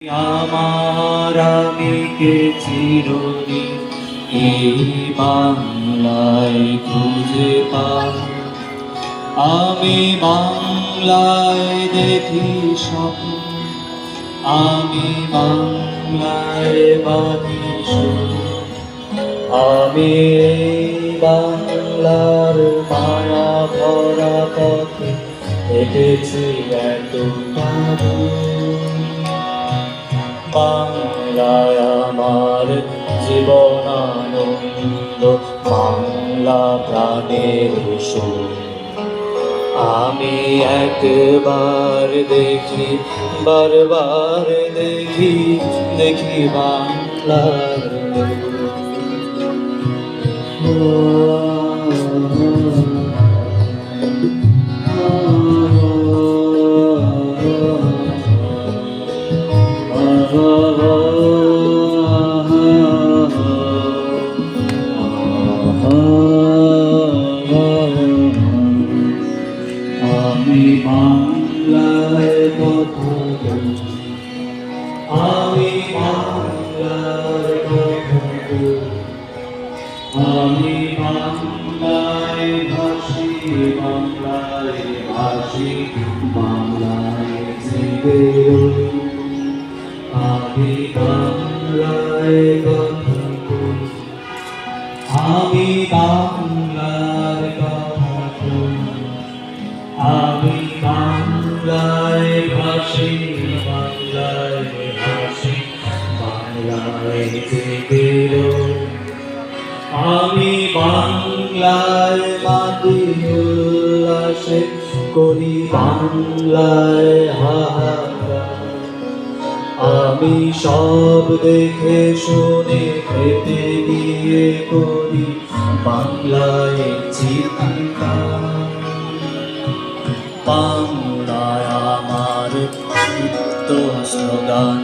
আমার আমিকে চিরদিন এই বাংলায় খুঁজে পাই। আমি বাংলায় দেখি স্বপ্ন, আমি বাংলায় বাঁধি সুর। আমি এই বাংলার মায়া ভরা পথে হেঁটেছি এতটা দূর। বাংলায় আমার জীবন আনন্দ, বাংলা প্রাণের সুর। আমি একবার দেখি, বারবার দেখি, দেখি বাংলার আমি বাংলায় কথা বলি, আমি বাংলায় কথা বলি, আমি বাংলায় ভাসি, বাংলায় ভাসি, বাংলায় জেগে রই। আমি বাংলায় কথা বলি, আমি বাংলার কথা বলি, আমি বাংলায় ভাসি, বাংলায় ভাসি, বাংলায় জেগে রই। আমি বাংলায় মাটি উল্লাসে করি, বাংলায় হাহাকার। আমি সব দেখে শুনে খেতে গিয়ে করি বাংলায় চিৎকার। বাংলায় আমার চিত্ত স্লোগান,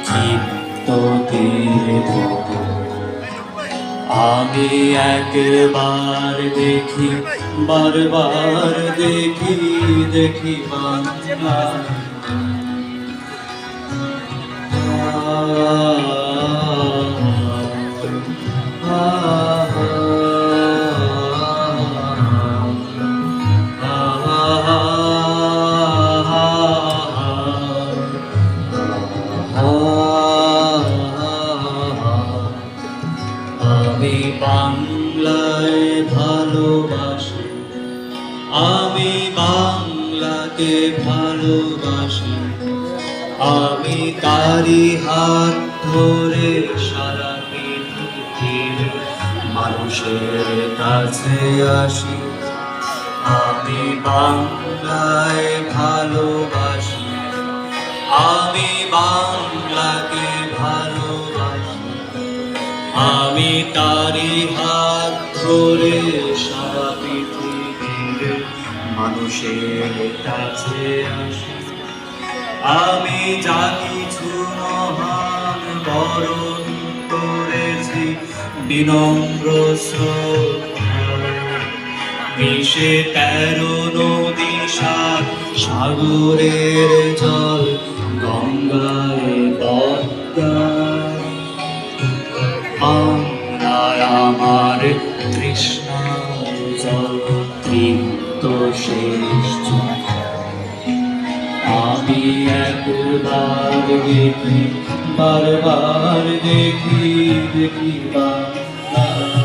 চিত্ত তীরে ধরে। আমি একবার দেখি, বারবার দেখি, দেখি বাংলা। আমি বাংলায় ভালোবাসি, আমি বাংলাকে ভালোবাসি। আমি তারি হাত ধরে সারা পৃথিবীর মানুষের কাছে আসি। আমি বাংলায় ভালোবাসি, আমি বাংলাকে ভালোবাসি। আমি তারি হাত ধরে সারা পৃথিবীর মানুষের কাছে আসি। আমি যা কিছু মহান বরণ করেছি বিনম্র শ্রদ্ধায়। মিশে 13 নদী, 7 সাগরের জল, গঙ্গায় পদ্মায়। বাংলায় আমার তৃষ্ণার জল, তৃপ্ত শেষ জল। আমি একবার দেখি, বারবার দেখি, দেখি বাংলা।